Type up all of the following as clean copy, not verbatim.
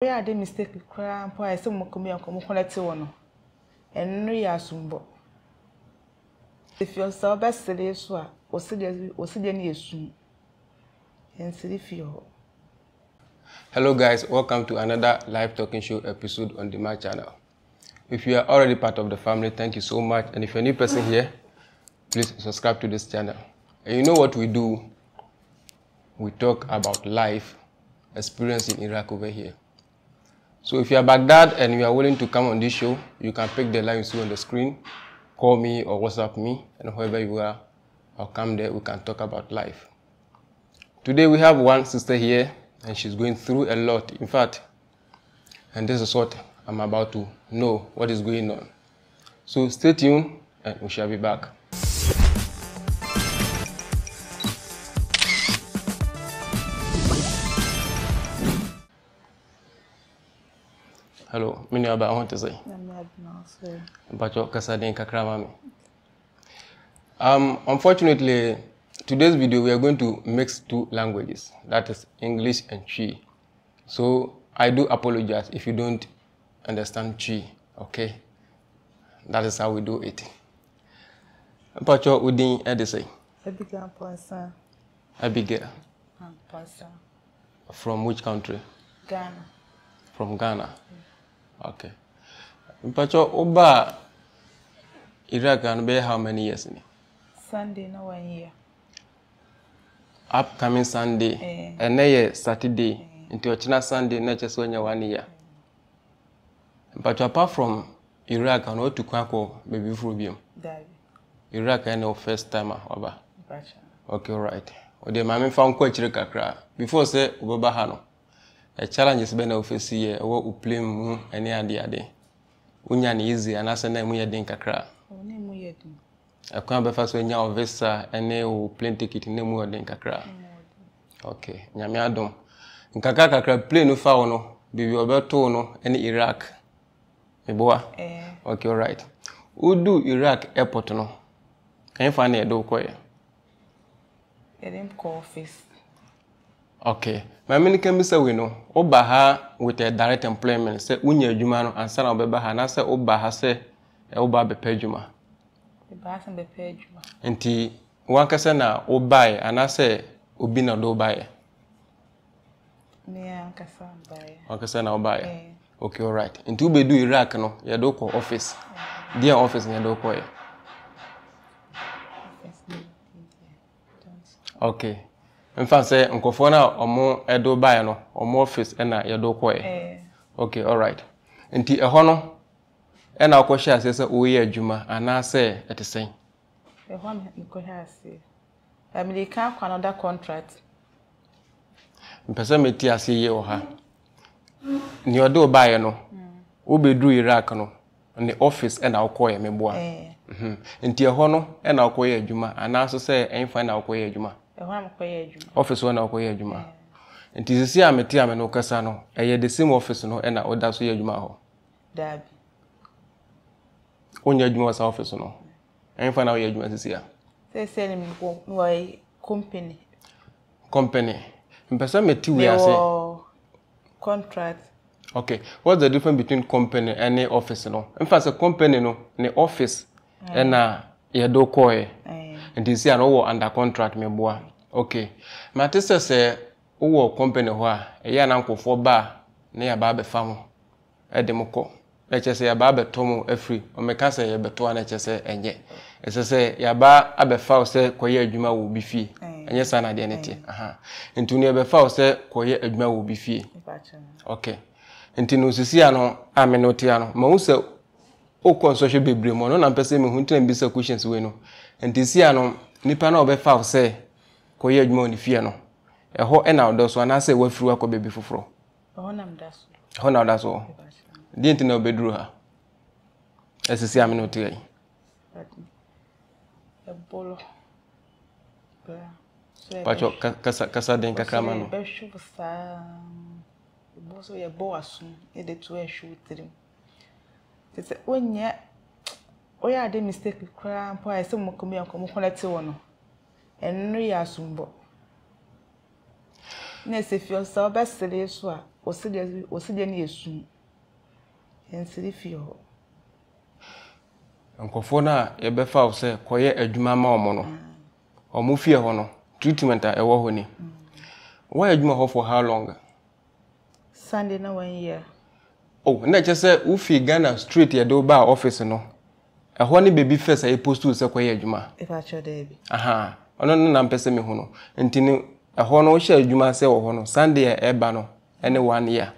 I did mistake cram for some come connect to one. And no yasumbo. If you're so best, say so, or sit any soon. And see if you. Hello guys, welcome to another live talking show episode on the My channel. If you are already part of the family, thank you so much. And if you're a new person here, please subscribe to this channel. And you know what we do? We talk about life experience in Iraq over here. So if you are Baghdad and you are willing to come on this show, you can pick the line you see on the screen, call me or WhatsApp me, and wherever you are, I'll come there, we can talk about life. Today we have one sister here, and she's going through a lot, in fact, and this is what I'm about to know, what is going on. So stay tuned, and we shall be back. Hello, I want to say. Unfortunately, today's video we are going to mix two languages, that is English and Twi. So I do apologize if you don't understand Twi, okay? That is how we do it. Mpacho udin edise. Abigail Ponsa. Abigail. Ponsa. From which country? Ghana. From Ghana. Okay. Mpacho oba Iraq and be how many years in? Sunday no 1 year. Upcoming Sunday and na Saturday into China Sunday na just when you 1 year. But apart from Iraq and what to kwako baby frubium. Iraq and no first timer oba. Okay, right. O de mama fa nko chire kakra before say oba ha no. A challenges be na office here wo uplem mu ene ade. Unya na easy anase na mu ye den kakra. Oni mu ye den. Akwa be fa so nya visa ene o plane ticket na mu den kakra. Okay, nyame adom. Nkaka kakra plane fa wo no bibi obeto no ene Iraq. Eboa. Okay, all right. Udu Iraq airport no. Can you find do ko ye? Edem ko office. Okay. My mini can be say we know. Oba ha with a direct employment. Say unya adwuma no ansa na obeba ha na say oba ha say oba be pa adwuma. Ba sa be pa adwuma. Enti wankasa na obae ana say obi na do bae. Me ankasa bae. Wankasa na obae. Okay, all right. Enti ube do Iraq no, ye do ko office. Dia office ye do ko ye. Okay. In fact, say nkofo na omo edo bae no, omo office na ye do ko ye. Okay, all right. Enti eho no e na akwohye ase se oye adwuma ana se etesen. Eho me nkwohye ase. American kwa another contract. Mpese meti ase ye o ha. Ni odo bae no. Obedru Iraq no. Ni office na akwo ye meboa. Enti eho no e na akwo ye adwuma ana so se enfa na akwo ye adwuma. Office one akwo ye adwuma. Enti sisi a meti ame no kasa no, eye the same office no e na oda so ye adwuma ho. Dabi. Onya adwuma sa office no. Enfa na ye adwuma sisi a. Say me go company. Company. Mpesa meti we ase. Contract. Okay. What's the difference between company and the office no? Enfa say company no, the office e na ye do ko ye. Enti si an wo under contract me boa. Okay. Matese se wo company ho a eya na nkofo ba na ya ba be fam e de mko. E che se ya ba be tomu afri. O me ka se ye beto na che se enye. E se ya ba abefa se koye adwuma wo bi fie. Enye sa na de nete. Aha. Enti no be fa se koye adwuma wo bi fie. Okay. Enti no sisi ano amenote ano. Ma wo se o consocial bebre mo no na pese me hu ntena bi se questions we no. Enti si ano nipa na obefa se koye adwuma oni fie no. Eho e na odoso ana se wafiri akọ bebi foforo. Eho na mdaso. Eho na odaso. Di enti na obedru ha. Esisi amenote yi. Ebolo. Pacho kasa den kakrama no. Be shu sa. Boso ye bo asu e de to e shu tirim. Tete onya oya de mistake kra mpo ai se mo connect wono. Enno ya asumbo. Na se fio so be sele so a oside ni esum ensiri fie ho nkofo na yebefa wo se koye adwuma ma omo no omo fie ho no treatment a ewo ho ni why adwuma ho for how long? Sunday na 1 year. Oh, na che se wo fi Ghana straight ye do ba office no eho ni baby first ay postu se koye adwuma if I should be aha ono na mpese me hu no ntini eho no wo hye adwuma se wo ho no Sunday e ba no ene 1 year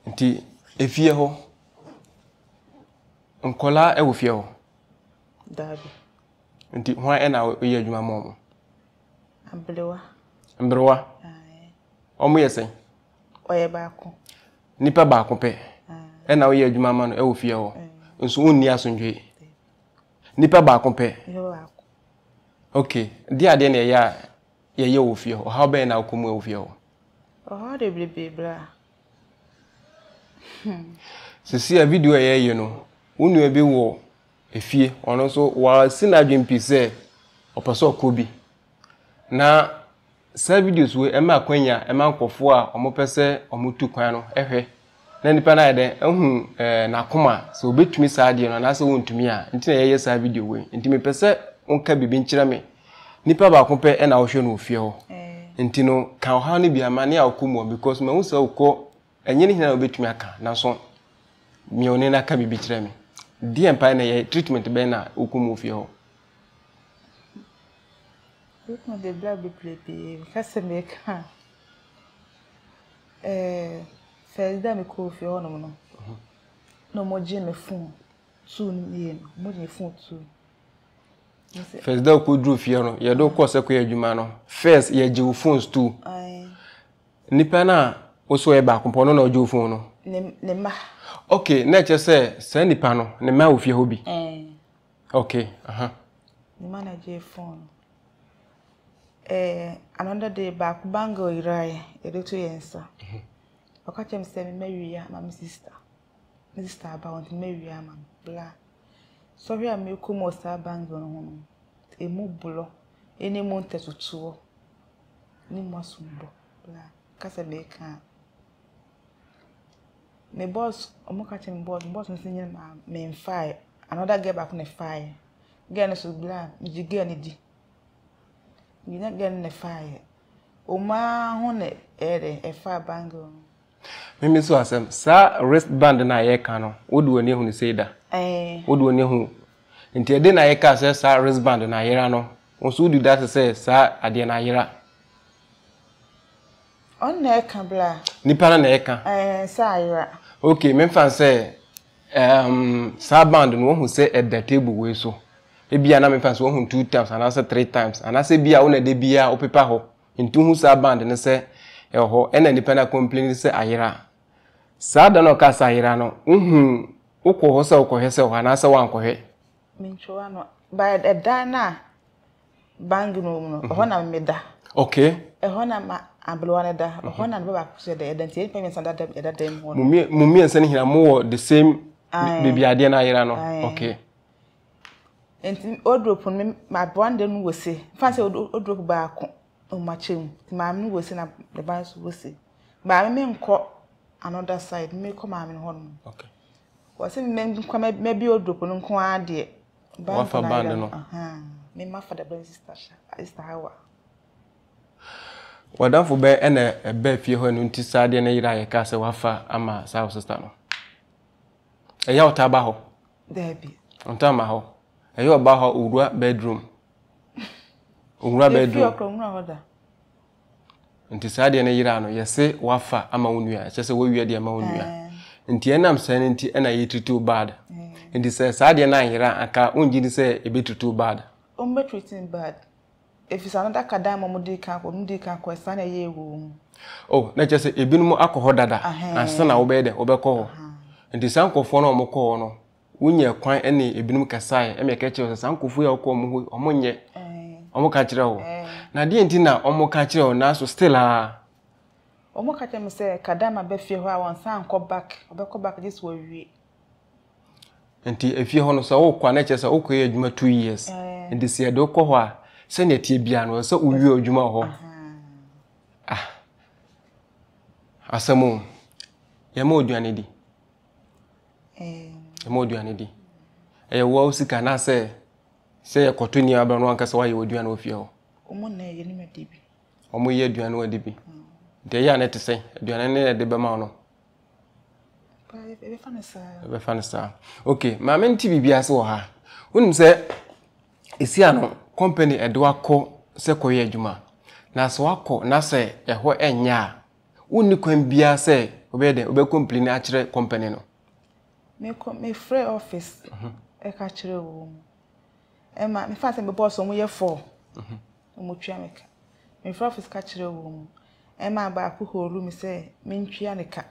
nti efie ho nkola e wo fie ho dabi nti ho ena wo ye adwuma mo mbrewa omo yesen oye baako nipa baako pe ena wo ye adwuma ma no e wo fie ho nso wonni asondwe nipa baako pe okay dia de na ye wo fie ho how be na akomu wo fie ho oh de bibla sisi a video ye no wonu ebi wo efie ono so wa sinadwen pise opeso kobi na sa videos we ema akwanya ema nkofo a omopese omotu kwan no ehwe na nipa na yede ehu na koma so obetumi saade no na se wontumi a ntina ye sa video we ntimi pese onka bibi nkyira me nipa ba ko pe na wo hwe no ofie ho ntino kan ha no bia ma ne akomu because ma hu se ukọ enye ne hina obetumi aka na so mi oni na ka bibi kyira me di empa na ye treatment be na okomu ofie ho no de blague plebe kase me ka felda me ko ofie ho no no mo je me fun tu ni mo je fun tu first da ko dru fie no ye do ko se ko adwuma no first ye je wo phones too nipa na wo so e ba kompo no na oje wo phone no ne ma okay na che se nipa no ne ma wo fie ho bi okay ne ma na je phone another day back bango irai e do to yensa okachem se me mawia ma my sister about mawia ma bla sorry am e ko mo sa bango no ho e mu bulo eni mo ntetutuo ni mo asumbo bla kasa me ka me boss omokachem boss nsinye ma me fire another girl back na fire girl no so bla mi girl ni di you not getting the fire. Oma hone e fire bango. Mimi so asem sa wristband na ye ka no wodu oni hu ni seida. Wodu oni hu. Nti ede na ye ka sa wristband na yera no. Onso wodu that say sa ade na yera. On na ka bla. Nipa na ye ka. Sa yera. Okay, me fan say sa band no hu say at the table we so. Ebia na me fan so hu 2 times and answer 3 times and answer bia wona de bia opepa ho ntu hu sa band ne se ho ena nipa na complain se ayira sa da no ka sa ayira no ukọ ho se ukọ hese ho na se wan ko he mincho no by the dana bang no ho na me da okay ho na ma ablo na da ho na be ba so de identity payment and that dem ho mummi ense ne hira mo the same baby ade na ayira no okay enti odrop me ma brande no wose fancy odrop ba ko o machem ma me no wose na the ban so wose ba me nko another side me ko ma me ho no okay wose me nko me bi odrop no nko ade ba fa band no me ma fa the brother sister hawa wadanfo be ene ebe fie ho no nti sade na yira ye ka se wafa ama sa sister no eya otaba ho debi ontama ho eyo ba ho urua bedroom nti sade na yira no yese wafa ama wonua chese wo wi de ama wonua nti enam san nti ena yitutu bad nti se sade na yira aka onji ni se ebetutu bad ombe treating bad if it's another kadam mudi kan ko sana ye ewu oh na chese ebinum akoho dada ansa na wo be de obekọ ho nti sankofo na omokọ no wunye kwan ene ebinum kasae eme ka kire sankofu ya okọ mo omonye omoka kire ho na die nti na omoka kire ho na so still omoka kire me se kadama be fie ho a won sanko back obekọ back this wo wi nti efie ho no so wo kwa na kire se okọ ye adwuma 2 years nti se edo kọ ho a se na tie bia no se uwi adwuma ho Asamo. Yama oduane di. Yama oduane di. Wo usika na say kotuni aba no anka se wa ye oduane ofie ho. Omo na ye ni medibi. Omo ye aduane wa dibi. De ya na te say aduane ne de be ma no. Ebe fanisa. Okay, ma men TV bia se wo ha. Wonim se esi ano company edo akọ se koye adwuma. Na so akọ na se eho enya. Wonni kwan bia se obe complain a kire company no. Me free office. E ka kire wo. E ma me fa se me boss omo ye 4. Omo twa meka. Me free office ka kire wo. E ma ba ko room se me ntwa ne ka.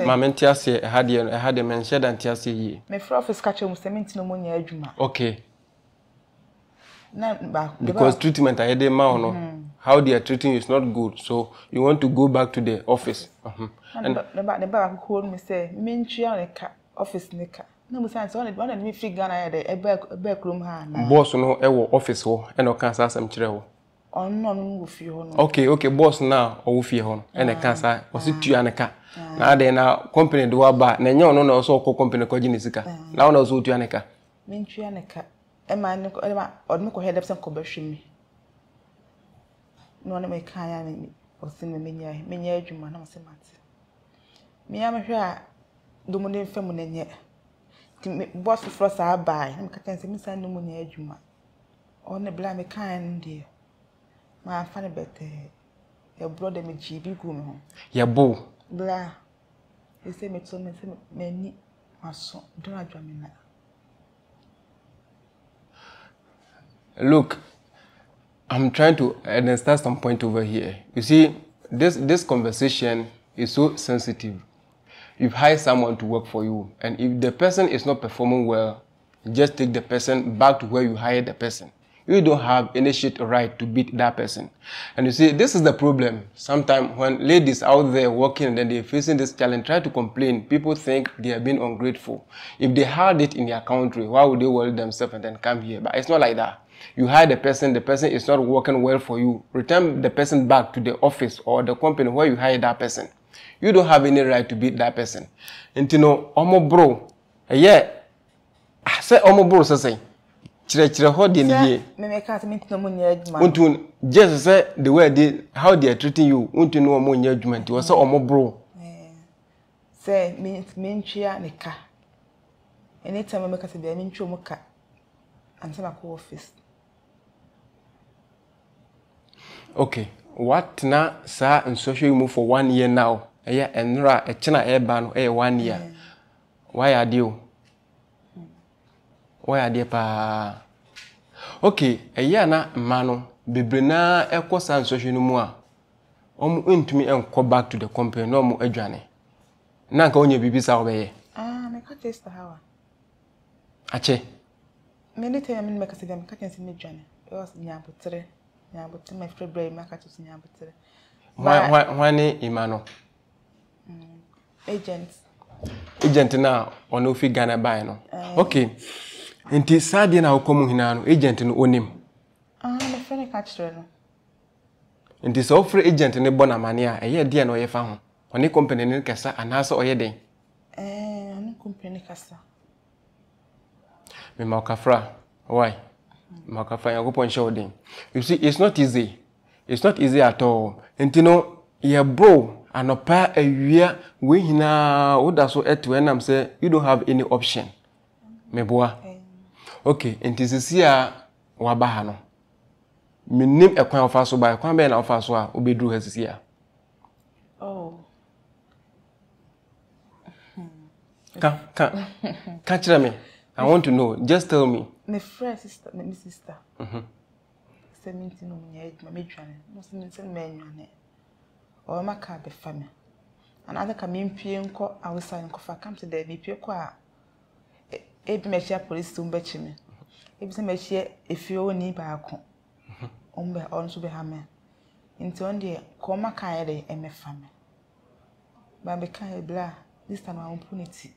Ma menti ase ehade men sheda nti ase yi. Me free office ka kire wo se me ntino mo nya adwuma. Okay. Na ba because treatment I dey ma no. How they are treating you is not good, so you want to go back to the office. And the ba ko room se me ntwa ne ka office ne ka. Na musa nse one me free Ghana ya de ebe krom ha na. Boss no e wo office ho e no kan sa asem kire ho. No wo fie ho no. Okay, boss na o wo fie ho no. E na kan sa o si tua ne ka. Na ade na company do aba na enye ono na so ko company ko gine sika. Na ono so tua ne ka. Me tua ne ka. E ma ne ko odme ko head up sen ko bahwemi. No na me kan ya me o se me nya adwuma na se mate. Me ya me hwe a do mo ne fam na nye. Boss for sa buy na me ka tense me san no mo nya adwuma. O ne bla me kan ndie. Ma fa ne bete. E brother me GB gu me ho. Ya bo. Bla. E se me to me ni maso do adwa me na. Look, I'm trying to understand some point over here. You see, this conversation is so sensitive. You've hired someone to work for you, and if the person is not performing well, just take the person back to where you hired the person. You don't have any shit right to beat that person. And you see, this is the problem. Sometimes when ladies out there working and then they're facing this challenge, try to complain, people think they are being ungrateful. If they had it in their country, why would they worry themselves and then come here? But it's not like that. You hire the person is not working well for you. Return the person back to the office or the company where you hired that person. You don't have any right to beat that person. And you know, omo bro, yeah, I say omo bro, say, chire ho de nie. Me make out me no mo nya adwuma. Untu just say the way they how they are treating you, untu no omo nya adwuma nti, say omo bro. Say me ntwa ne ka. Anytime me make out be me ntwa mo ka. Until I go office. Okay, what na sa and social move for 1 year now? Yeah, and ra a china airban 1 year. Why are you? Why are they pa? Okay, a year na mano bebrena ekwo sa social no mu a omu ntumi enko back to the company no mu adwane. Na nka onye bibisa obeye. Me ka taste how. Ache. Many times I make a say, I'm cutting some journey. It was Nyabutre, my friend Bray, my cat was Nyabutre. Why, Imano? Agent now, or no fee Ghana by no. Okay. And tis sad in our common hinano, agent in Onim. My friend catch her. And this offer agent in a bonamania, a year dear no ye found. On a company in Cassa and answer or ye day. No company Cassa. Me makafra. Why? Makafra ya go show them. You see, it's not easy. It's not easy at all. And you know, your bro anopa a year we hina oda so etu enam say you don't have any option. Me boa. Okay, and this is here wabaha no. Me nim ekwan ofa so ba ekwan be na ofa so a obedru hasisi a. Oh. Catch me. I want to know. Just tell me. My friend sister, my sister. Say me no me dwane. No say me nwane. O ma ka be fa me. Another ka me mpie nko awusa nko fa come to the me pie ko a e bi me chia police tum be chi me. E bi se me chia efie oni ba ako. Ombe on so be ha me. Nti on de ko ma ka ye de e me fa me. Ba be ka e bla this time I impunity.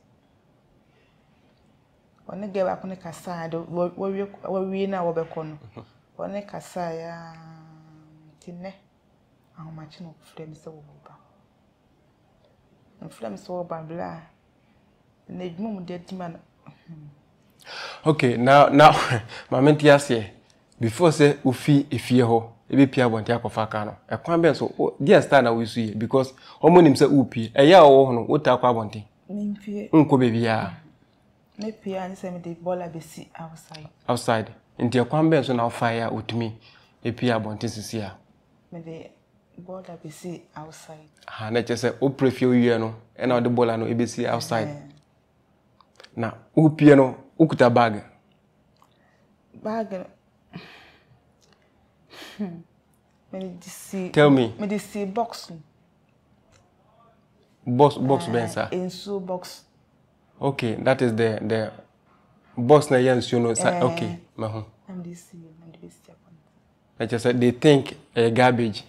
One gave up on a cassa, we now overcon. One cassa, Tine, how much no frames over. Mfrem so babla. Na edwuma mu de dima. Okay, now my here. Before say ufi efie ho, ebe pia bonti akofa ka no. E kwan ben so dia star na we su ye because omonim say upi. Eya wo ho no wota akwa bonti. Nimfie. Nko bebi ya. Me pia ni say me de bola be si outside. Outside. Nti e kwan ben so na fire utumi e pia bonti sisi ya. Me de bola be si outside. Ha na che say o prefie owie no e na o de bola no e be si outside. Na upie no ukuta bag. Bag. Tell me. Me see box. Box bensa. In so box. Okay, that is the box na yan so no. Okay, mahu. I'm this. I just said they think garbage.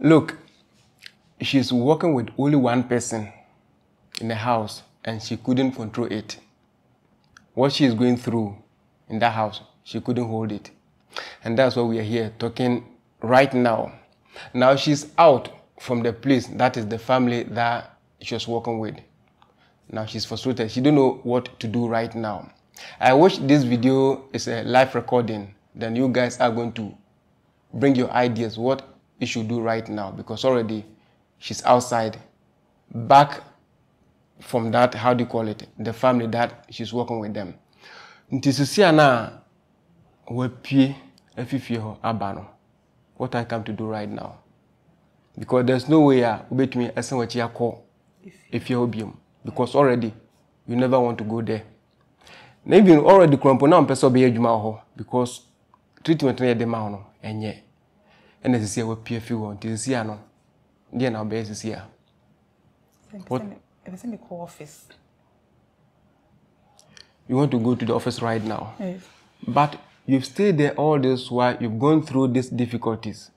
Look, she's working with only one person in the house and she couldn't control it. What she is going through in that house, she couldn't hold it. And that's why we are here talking right now. Now she's out from the place, that is the family that she was working with. Now she's frustrated. She don't know what to do right now. I wish this video is a live recording. Then you guys are going to bring your ideas, what you should do right now. Because already she's outside, back from that, how do you call it, the family that she's working with them. What I come to do right now. Because there's no way ubet me as what you call if you're obium. Because already you never want to go there. Maybe already crumple now person be ejuma because treatment near the man and yet. And this is what PFU until this year no. Then now basis here. What? It's in the office. You want to go to the office right now? Yes. But you've stayed there all this while you've gone through these difficulties,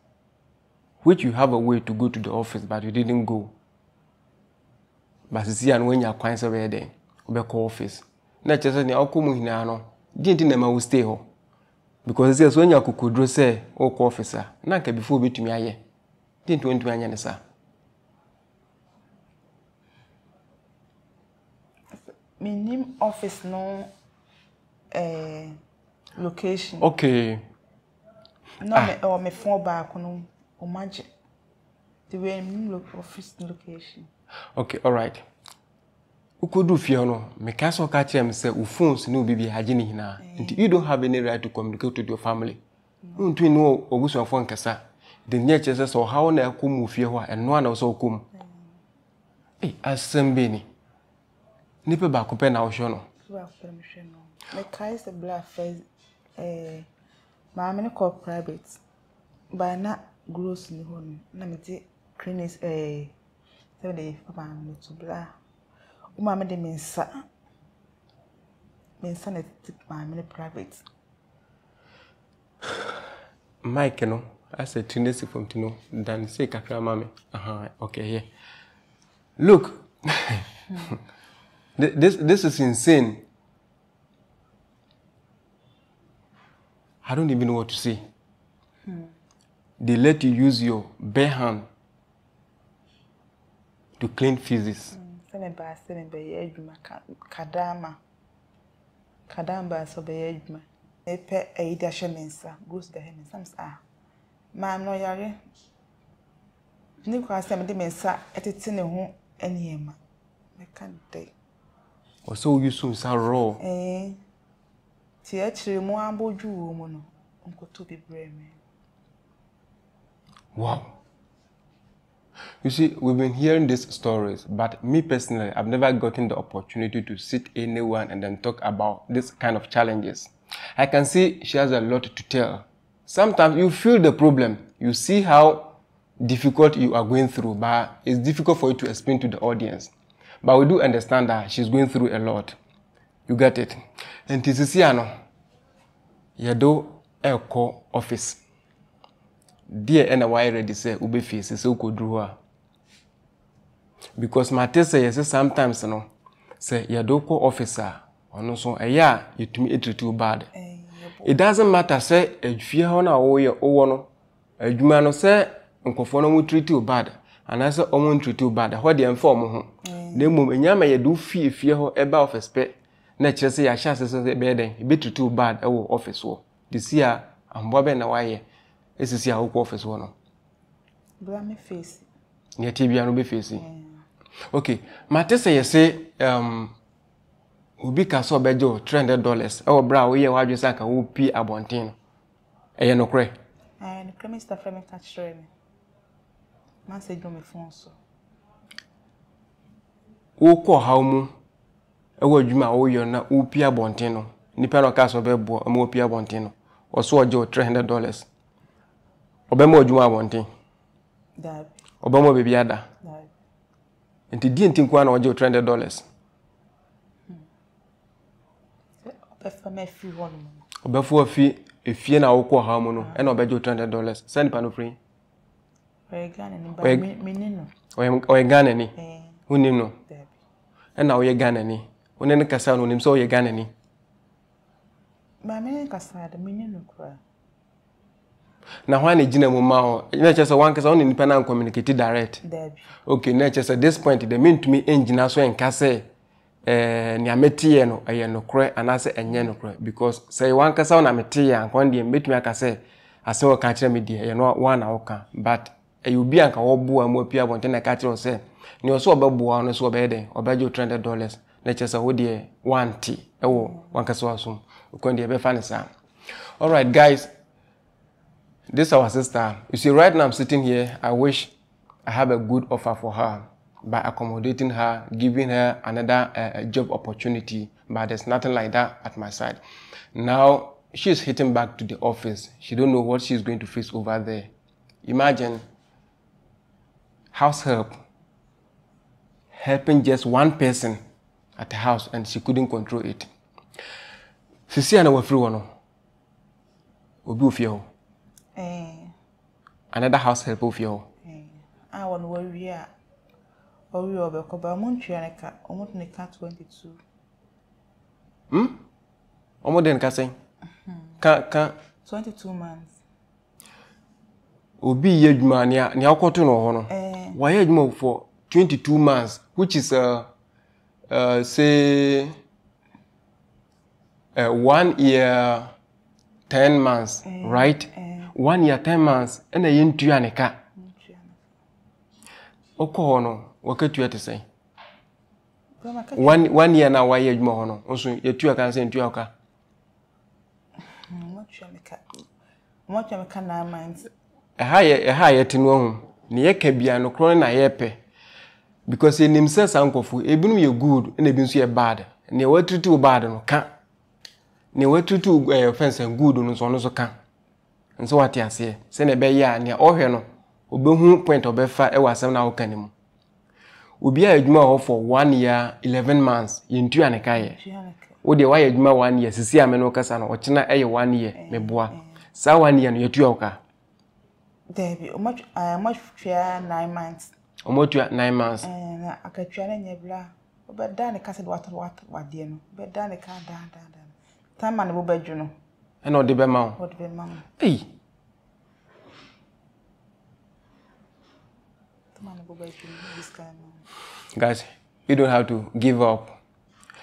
which you have a way to go to the office, but you didn't go. But see, and when you're quite away there, you go office. Not just any outcome in ano. Didn't never will stay home because there's when you could say, "Oh, officer, nanke before bit me aye." Didn't want to anya sir. My name office no location. Okay. No, me phone back no imagine the way office location. Okay, all right. Ukudu fiano, me kaso catch him say phones no bibi hagini hina. You don't have any right to communicate with your family. You don't know ogusu phone kasa. The nature says so how na kumu fie and no na so kum. Eh, asembeni. Nipe ba kupe na osho no. Ba kupe na osho no. Me kai se bla first maame ne call private. Ba na gross ni ho no. Na me ti clinic 7 day papa me to bla. O maame de mensa na ti maame ne private. Mike no, I said Trinity from Tino, then say kakra mame. Okay, yeah. Look. This is insane. I don't even know what to say. They let you use your bare hand to clean feces. Kadamba so be edwuma. Epe eida shemensa, goes the hen some ma no yare. Ni kwa se me de mensa etete ne ho eniema. Me kan dey. So you soon sa raw. Ti achire mu amboju wo mu no. Nkoto bebre me. Wow. You see, we've been hearing these stories, but me personally, I've never gotten the opportunity to sit anyone and then talk about this kind of challenges. I can see she has a lot to tell. Sometimes you feel the problem. You see how difficult you are going through, but it's difficult for you to explain to the audience. But we do understand that she's going through a lot. You get it? And Tisisiano, Yado Elko office. Dear and why ready say ube face is so good. Because my test says sometimes no say Yadoko officer or no so a year you to me it too bad. It doesn't matter say a fear on a way or no a jumano say nkofo no mu treat you bad anase omo treat you bad ho de emfa omo ho na mum enyama ye do fie ho eba office pe na kire se ya sha se be den be treat you bad e wo office wo this year ambo be na waye esisi a wo office wo no bra me face ne tibia no be face okay mate se ye se obi ka so bejo $300 e wo bra wo ye wadwe saka wo pi abonten no eye no kre and Mr. Frame catch me. Man say do me phone so. Wo ko haw mu e wo adwuma wo yo na wo pi abonten no nipa no ka so be bo ma wo pi abonten no wo so oje $300 obema adwuma abonten Dab obema bebi ada dab enti di enti kwa na oje $300 obefa me free one obefu afi efie na wo ko haw mu no e na obeje $300 send pa no free we Ghana ni ba me no o Ghana ni huni no dab e na wo ye Ghana ni one ne kasa no nim so wo ye Ghana ni ba me kasa da me no kra na hwa ne gina mu ma ho na chese wan kasa on nipa na communicate direct dab okay na chese this point the mean to me engine so enka say ni ametiye no eye no kre anase enye no kre because say wan kasa na metiye ankon de metumi aka say ase wo ka kire me de ye no wan na wo ka but obi anka wo boa mu apia bonte na ka kire say ni o so obeboa no so obeden obeje $300 na chese wo de wanti ewo wan kasa wasum kon de be fa ne sa. All right guys, this is our sister. You see, right now I'm sitting here. I wish I have a good offer for her by accommodating her, giving her another job opportunity. But there's nothing like that at my side. Now, she's hitting back to the office. She don't know what she's going to face over there. Imagine house help, helping just one person at the house and she couldn't control it. Sisi ana wafiri wono. Obi ofie another house help of you. I want to worry or you over Cobamuntrianica, almost in the cat 22. Almost then, Cassing. Can 22 months. Obi Yedman, Niakoto no honor. Why Yedmo for 22 months, which is say 1 year 10 months, right? 1 year 10 months and a yin tuanica. Oko no, wakatu at say. 1 year now, why you mono? Also, your two can send to your car. Much I can 9 months. A higher tin one, near Cabiano cronin a yepe. Because in himself, uncle for even you good and a been bad. Near what to do bad no can. Near what to do offense and good on so can. And so what you say, send a bay ya near Oheno, Ubu point of Befa, I was 7 hour canim. Ubi a more for 1 year, 11 months, in Tuanakaye. Would you wire 1 year, Sisia Menocasano, or China a 1 year, me bois. Sa 1 year, your tuoka. There be much, I am much fair 9 months. Or more to 9 months. And I can try and yabla. But then the castle what dear, but then the car down. Time and will bedroom. And not the Bemau. What be mamma? Hey. Guys, you don't have to give up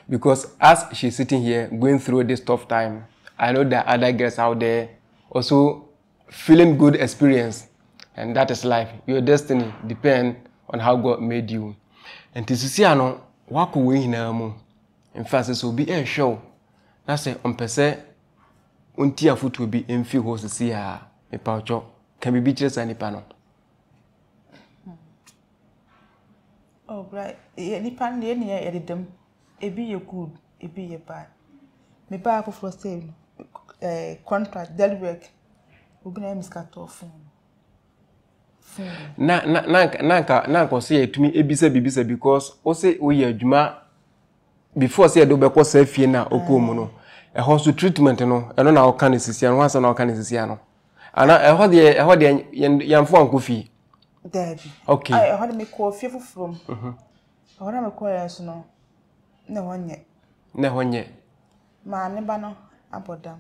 because as she's sitting here going through this tough time, I know there are other girls out there also feeling good experience, and that is life. Your destiny depends on how God made you. And to see ano walk away na mo. In fact, this will be a show. That's it. On pese unti afutu will be in few hosts see her. Me paucho can be just any panel. Oh, right. Any pan near them. It be your good, it be your bad. Me back for sale, contract, del work. We be name is cut off. Na say to me ebisa because o say we adwuma before say do be ko say fie na okomu no e hospital treatment no e no na o kan sisia no wansa na o kan sisia no ana e ho de yamfo anko fie. Daddy. Okay. I had me call fearful from. I want to call us no. No one yet. Na honye. Ma ne ba no abodam.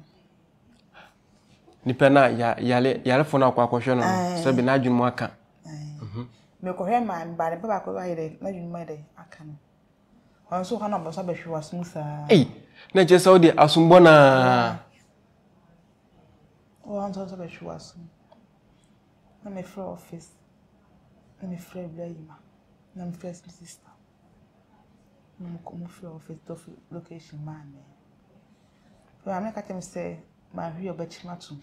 nipa na yale fo na akwa no so be na adwunu aka me ko he man ba ne baba ko wa yire na adwunu ma de aka no on so kana bosa be hwe wasum saa na je saudi asumbo na on so be hwe wasum na me free office na me free Ibrahima na me free sister na me come free office to location man so am na ka tem say ma hwe obachimatu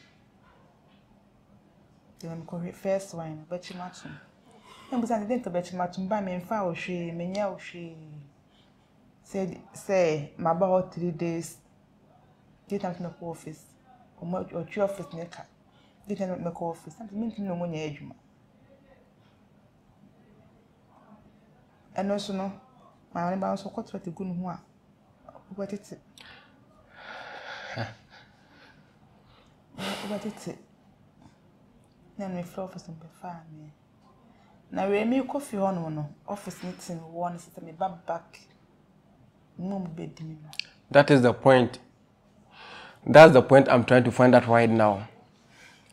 dem ko first wine obachimatu em busa de obachimatu ba me mfa o hwe menya o hwe say my about 3 days get out of office or your office neka get out of office something mean no mo nya adwuma eno so no ma woni ba so contract gu no ho a obetete na me floor office be fa me na we me coffee hono no office meeting one system me back. That is the point. That's the point I'm trying to find out right now.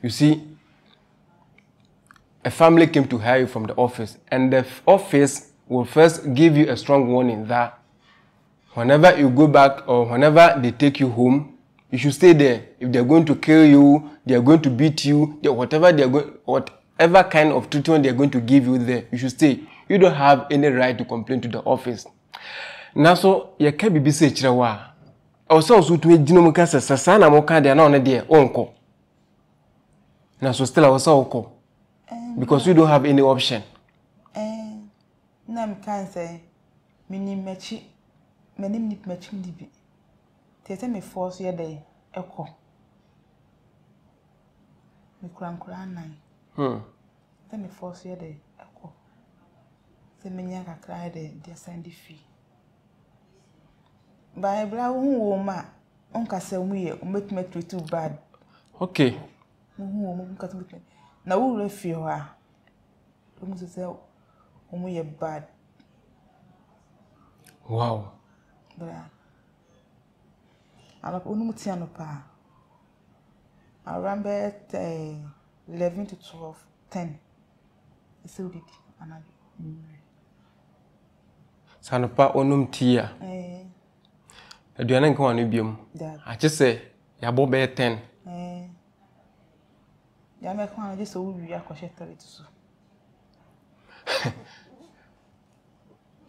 You see, a family came to hire you from the office, and the office will first give you a strong warning that whenever you go back or whenever they take you home, you should stay there. If they're going to kill you, they're going to beat you, whatever kind of treatment they're going to give you there, you should stay. You don't have any right to complain to the office. Naso ye ka bibi se kire wa o so so tu ejino mu kasa sasa na mo ka de na one de onko naso still o so oko because you don't have any option na me kan say minim machi menim nip machi ndibi te se me force ye de eko me kura nan te me force ye de eko se menya kakra de send fee Bible who ma onka se mu ye umetime too bad. Okay. Na wo refi ho a. Mu se mu ye bad. Wow. Bra. Ala onu mutia no pa. Around 11 to 12, 10. It's already another. Sanopa onum tia. Aduane nka wanu biom. Ache se ya bo be 10. Ya me kwa je so wi akoshe toilet so.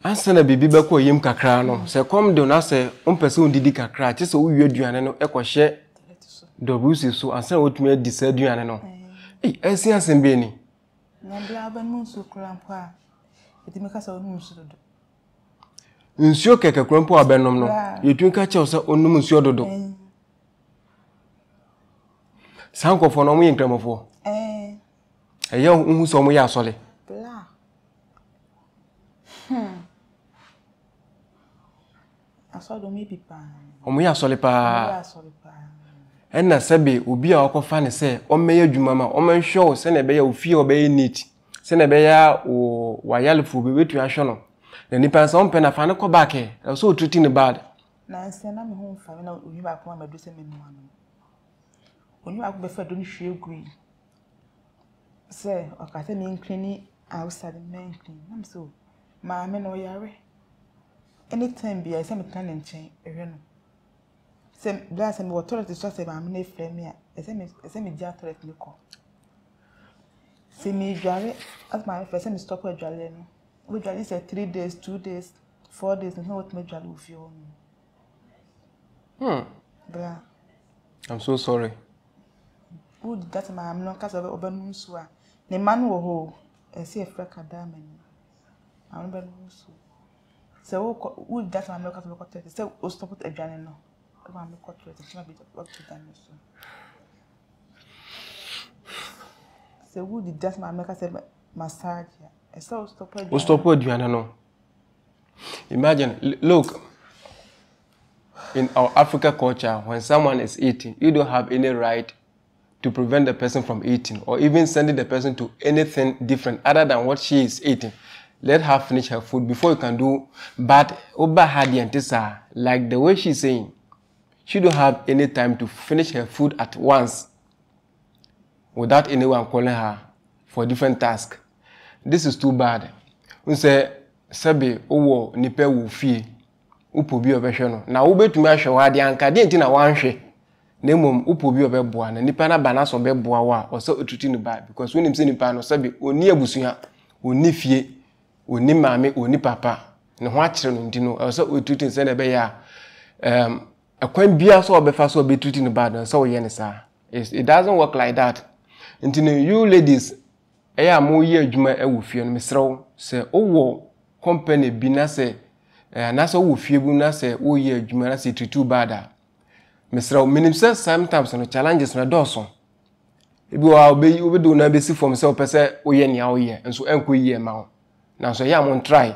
Ansana bibi be ko yim kakra no. Se kom do na se ompese ondidi kakra, ache se wi aduane no ekoshe WC so ansana otumi adi sa aduane no. Esi asembe ni. Na bla ba mu so kra mpo a. Eti me ka sa onu so do. Nsuo keke krompo abenom no yetun ka che so onum nsuo dodo sankofo no mo yenkramofo eya hu so mo ya asole bla asodo mi pipa o mo ya asole pa enna sebe obi a okofa ne se o meya dwuma ma o menhwe se na be ya ofie o be neat se na be ya o wayalfo be wetu ahwe no the nipa so mpe na fa ne ko back e so treating the bad na nse na me ho fa na oyi ba ko ma do se me no ano oni ba ko be fa do ni hwe gui se o ka se me nkrini outside me nkrini na so ma me no yare anytime bi I say me kan nchen ehwe no se bla se me wo toilet so se ma me na efre me a se me dia toilet ni ko se me jare as my first se me stop jare no we jolly say 3 days, 2 days, 4 days, and what me jolly with you. Bra. I'm so sorry. Who did that my am not cause of oben so. Ne man wo ho e see Africa diamond. I'm oben so. So who did that my am cause of got say o stop it adwane no. O ma me got it she ma be up to them so. So who did that my am cause massage. Stop aduane no. Imagine, look, in our African culture, when someone is eating, you don't have any right to prevent the person from eating or even sending the person to anything different other than what she is eating. Let her finish her food before you can do. But Oba Hadiantisa, like the way she's saying, she don't have any time to finish her food at once. without anyone calling her for different tasks. This is too bad. We say, Sabi, owo nipe wu fie, upo bi obehwe no. Na wo betumi ahwe wa de anka de nti na wanhwe. Na mom upo bi obeboa na nipa na bana so beboa wa o so otuti ni ba because when him say nipa no Sabi oni abusua, oni fie, oni maame, oni papa. Ne ho akire no ndi no o so otuti se na be ya akwan bia so obefa so obetuti ni ba no so ye ne sa. It doesn't work like that. Until you ladies, mo ye adwuma ewo fie no mesrew se owo company bi na se na so wo fie bu na se wo ye adwuma na se too bad. Mesrew minim se sometimes no challenges na doso. Ebi wa obedo na besi form se opese wo ye nia wo ye enso enko ye ma wo. Na so ya mon try.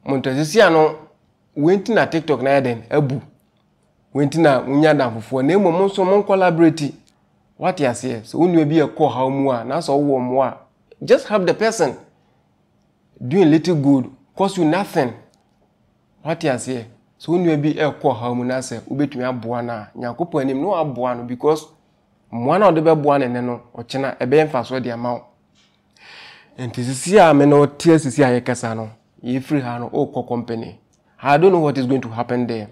Mon try no wenti na TikTok na den abu. Wenti na unya dan fofo na emom so mon collaborate. What you say? So when you be a call how more, now so more. Just have the person doing little good, cost you nothing. What you say? So when you be a call how more, say ubet me abuana. Nyakupo enim no abuano because one of the babuana no or chena a ben fast the amount. And this is here me no tears is here kasano. You free hano o company. I don't know what is going to happen there,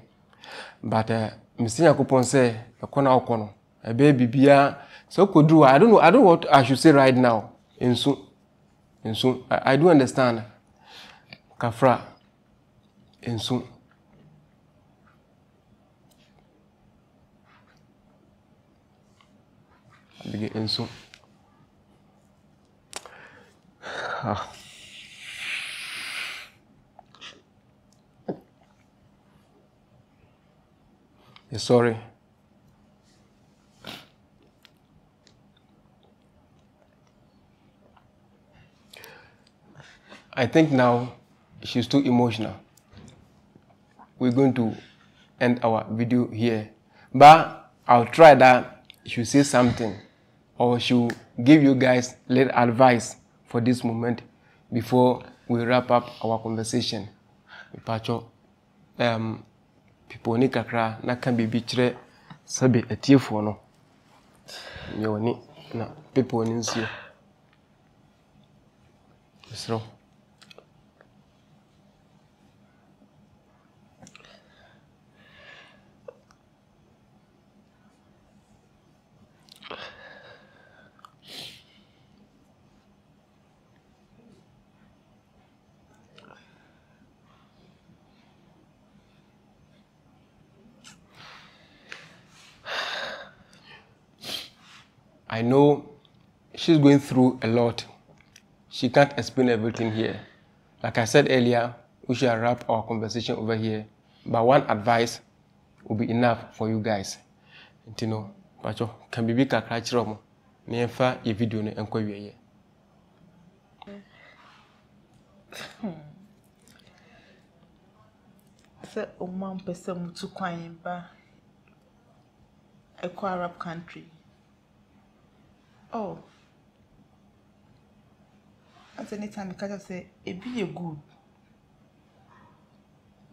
but Mr. Nyakupon say a corner okono. A baby bia so could do. I don't know what I should say right now. In soon. I do understand. Kafra. In soon. In soon. Sorry. I think now she's too emotional. We're going to end our video here. But I'll try that she'll say something or she'll give you guys little advice for this moment before we wrap up our conversation. Pacho, people ni kakra na kan bibi chire sabe atiefo no. Nyoni na people ni nsio. So I know she's going through a lot. She can't explain everything here. Like I said earlier, we should wrap our conversation over here. But one advice will be enough for you guys. You know, Pacho, can be big a catch room. Never a video ne enquiry. Say, oh, mom, person to quiet ba a Arab country. Oh, at any time, because I say, it be a good.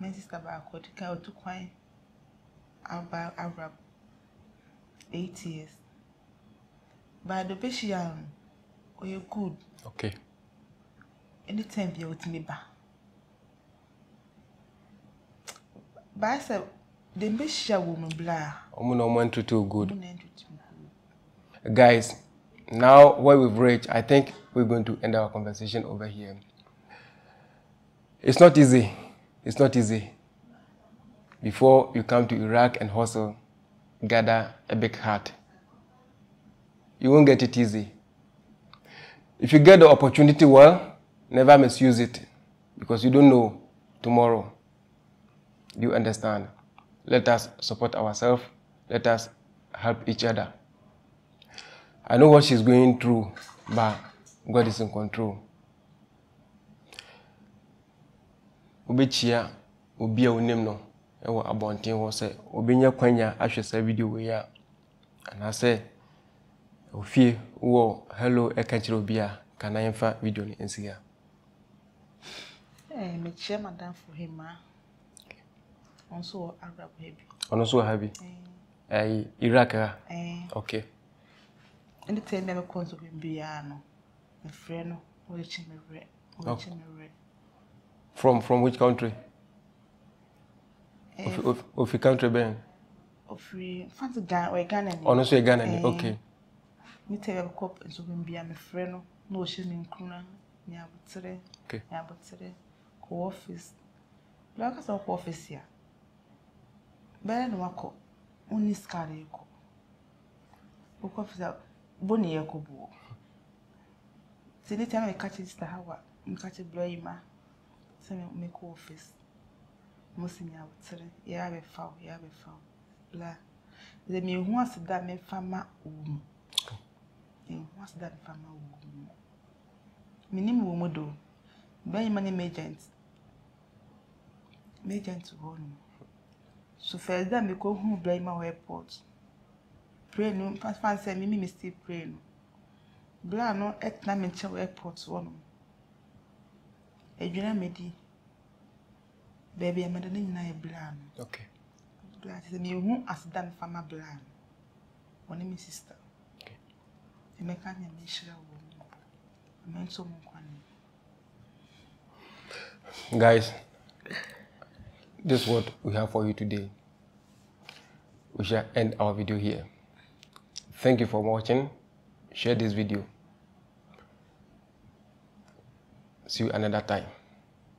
My sister back, what you to quiet about Arab 8 years. But the Beshian, or you good. Okay. Anytime be with me back. But I said, the Beshia woman blah. No one to too good. Guys, now where we've reached, I think we're going to end our conversation over here. It's not easy. It's not easy. Before you come to Iraq and hustle, gather a big heart. You won't get it easy. If you get the opportunity well, never misuse it because you don't know tomorrow. Do you understand? Let us support ourselves. Let us help each other. I know what she's going through, but God is in control. Ubechia, ubia unem no. Ewa abontin wo se obinya kwanya ahwesa video we ya. And I say ofie wo hello e ka kire obia kana yemfa video ni ensiga. Me chair madam for him. Also Arab heavy. Also heavy. Iraq. Okay. anytime me ko so bia no me frɛ no o echi me re From which country? Of your country, Ben? Of fancy Ghana. Oh, no, so Ghana. Okay. Me tell you, cop and so be my friend. No, she's in Kuna. Nyabutere. Okay. Nyabutere. Go office. Black as our office here. Better no wako. Only scar yako. Go office. Boni yako bo. See, the time I catch it, how I catch it, blow him. Say me go office. Most nyabutere. Yeah, be foul. Blah. The me who wants that me fama what's that fama minimum womodo buy money agent one so first that me go who blame my airport pray no fan say me still pray no bla no et na me chew airport one edwina medi baby amada na e bla no Okay. bla say me who as that fama bla one me sister. Guys, this is what we have for you today. We shall end our video here. Thank you for watching. Share this video. See you another time.